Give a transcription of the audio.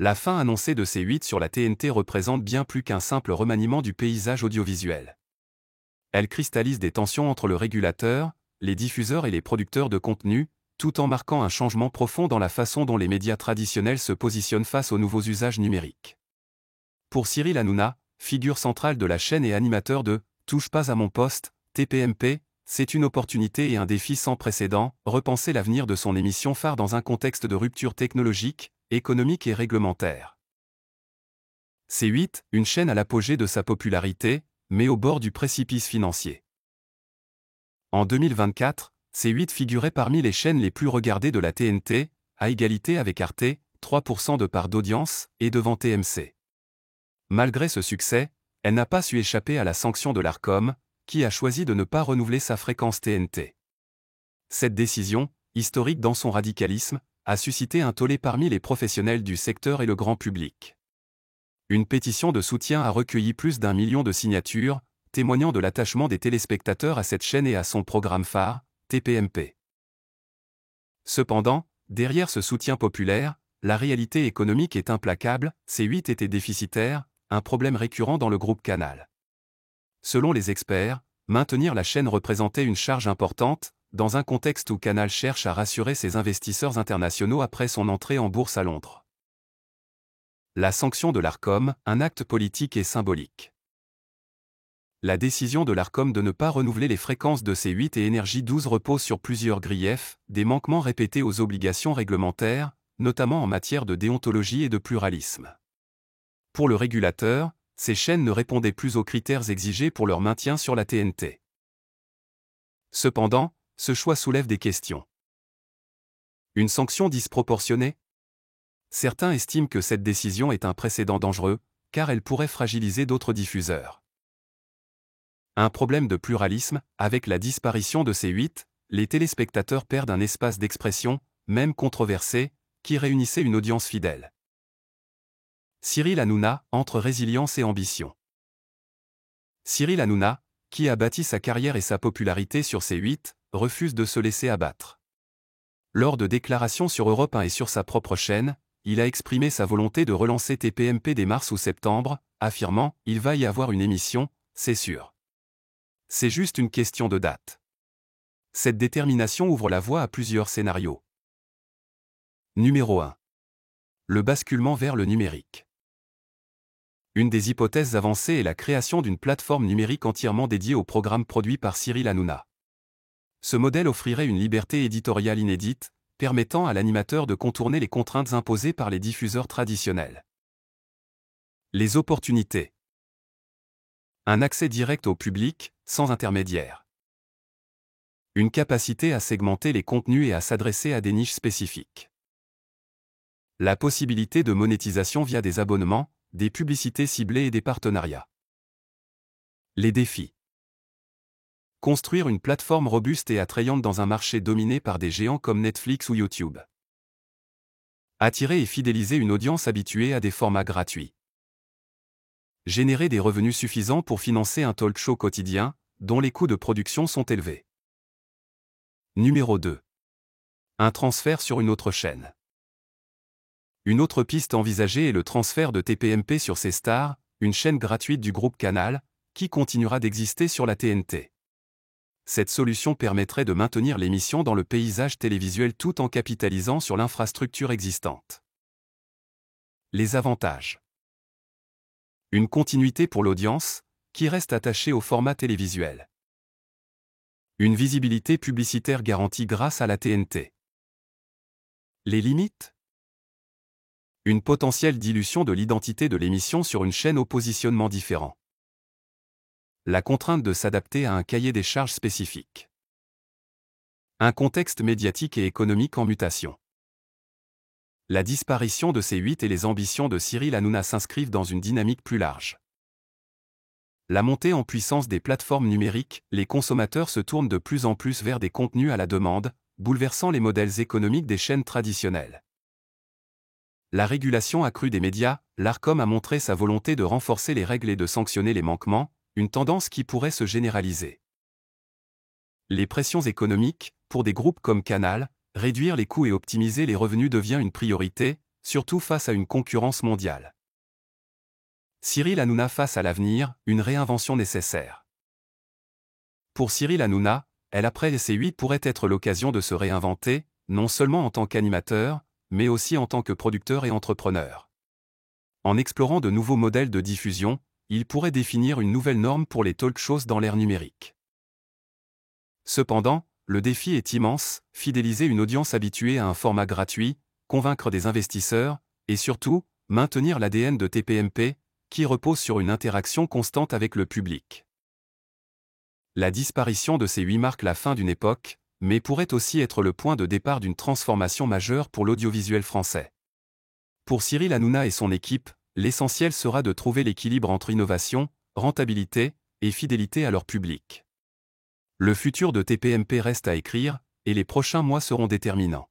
La fin annoncée de C8 sur la TNT représente bien plus qu'un simple remaniement du paysage audiovisuel. Elle cristallise des tensions entre le régulateur, les diffuseurs et les producteurs de contenu, tout en marquant un changement profond dans la façon dont les médias traditionnels se positionnent face aux nouveaux usages numériques. Pour Cyril Hanouna, figure centrale de la chaîne et animateur de « Touche pas à mon poste », TPMP, c'est une opportunité et un défi sans précédent, repenser l'avenir de son émission phare dans un contexte de rupture technologique, économique et réglementaire. C8, une chaîne à l'apogée de sa popularité, mais au bord du précipice financier. En 2024, C8 figurait parmi les chaînes les plus regardées de la TNT, à égalité avec Arte, 3% de part d'audience, et devant TMC. Malgré ce succès, elle n'a pas su échapper à la sanction de l'Arcom, qui a choisi de ne pas renouveler sa fréquence TNT. Cette décision, historique dans son radicalisme, a suscité un tollé parmi les professionnels du secteur et le grand public. Une pétition de soutien a recueilli plus d'1 million de signatures, témoignant de l'attachement des téléspectateurs à cette chaîne et à son programme phare, TPMP. Cependant, derrière ce soutien populaire, la réalité économique est implacable, C8 était déficitaire, un problème récurrent dans le groupe Canal. Selon les experts, maintenir la chaîne représentait une charge importante, dans un contexte où Canal cherche à rassurer ses investisseurs internationaux après son entrée en bourse à Londres. La sanction de l'Arcom, un acte politique et symbolique. La décision de l'Arcom de ne pas renouveler les fréquences de C8 et Énergie 12 repose sur plusieurs griefs, des manquements répétés aux obligations réglementaires, notamment en matière de déontologie et de pluralisme. Pour le régulateur, ces chaînes ne répondaient plus aux critères exigés pour leur maintien sur la TNT. Cependant, ce choix soulève des questions. Une sanction disproportionnée ? Certains estiment que cette décision est un précédent dangereux, car elle pourrait fragiliser d'autres diffuseurs. Un problème de pluralisme, avec la disparition de C8, les téléspectateurs perdent un espace d'expression, même controversé, qui réunissait une audience fidèle. Cyril Hanouna, entre résilience et ambition. Cyril Hanouna, qui a bâti sa carrière et sa popularité sur C8, refuse de se laisser abattre. Lors de déclarations sur Europe 1 et sur sa propre chaîne, il a exprimé sa volonté de relancer TPMP dès mars ou septembre, affirmant « Il va y avoir une émission, c'est sûr. C'est juste une question de date ». Cette détermination ouvre la voie à plusieurs scénarios. Numéro 1. Le basculement vers le numérique. Une des hypothèses avancées est la création d'une plateforme numérique entièrement dédiée aux programmes produits par Cyril Hanouna. Ce modèle offrirait une liberté éditoriale inédite, permettant à l'animateur de contourner les contraintes imposées par les diffuseurs traditionnels. Les opportunités. Un accès direct au public, sans intermédiaire. Une capacité à segmenter les contenus et à s'adresser à des niches spécifiques. La possibilité de monétisation via des abonnements, des publicités ciblées et des partenariats. Les défis. Construire une plateforme robuste et attrayante dans un marché dominé par des géants comme Netflix ou YouTube. Attirer et fidéliser une audience habituée à des formats gratuits. Générer des revenus suffisants pour financer un talk-show quotidien, dont les coûts de production sont élevés. Numéro 2. Un transfert sur une autre chaîne. Une autre piste envisagée est le transfert de TPMP sur ces stars, une chaîne gratuite du groupe Canal, qui continuera d'exister sur la TNT. Cette solution permettrait de maintenir l'émission dans le paysage télévisuel tout en capitalisant sur l'infrastructure existante. Les avantages. Une continuité pour l'audience, qui reste attachée au format télévisuel. Une visibilité publicitaire garantie grâce à la TNT. Les limites ? Une potentielle dilution de l'identité de l'émission sur une chaîne au positionnement différent. La contrainte de s'adapter à un cahier des charges spécifique. Un contexte médiatique et économique en mutation. La disparition de C8 et les ambitions de Cyril Hanouna s'inscrivent dans une dynamique plus large. La montée en puissance des plateformes numériques, les consommateurs se tournent de plus en plus vers des contenus à la demande, bouleversant les modèles économiques des chaînes traditionnelles. La régulation accrue des médias, l'Arcom a montré sa volonté de renforcer les règles et de sanctionner les manquements, une tendance qui pourrait se généraliser. Les pressions économiques, pour des groupes comme Canal, réduire les coûts et optimiser les revenus devient une priorité, surtout face à une concurrence mondiale. Cyril Hanouna face à l'avenir, une réinvention nécessaire. Pour Cyril Hanouna, Elle après C8 pourrait être l'occasion de se réinventer, non seulement en tant qu'animateur, mais aussi en tant que producteur et entrepreneur. En explorant de nouveaux modèles de diffusion, il pourrait définir une nouvelle norme pour les talk-shows dans l'ère numérique. Cependant, le défi est immense, fidéliser une audience habituée à un format gratuit, convaincre des investisseurs, et surtout, maintenir l'ADN de TPMP, qui repose sur une interaction constante avec le public. La disparition de ces 8 marque la fin d'une époque, mais pourrait aussi être le point de départ d'une transformation majeure pour l'audiovisuel français. Pour Cyril Hanouna et son équipe, l'essentiel sera de trouver l'équilibre entre innovation, rentabilité et fidélité à leur public. Le futur de TPMP reste à écrire, et les prochains mois seront déterminants.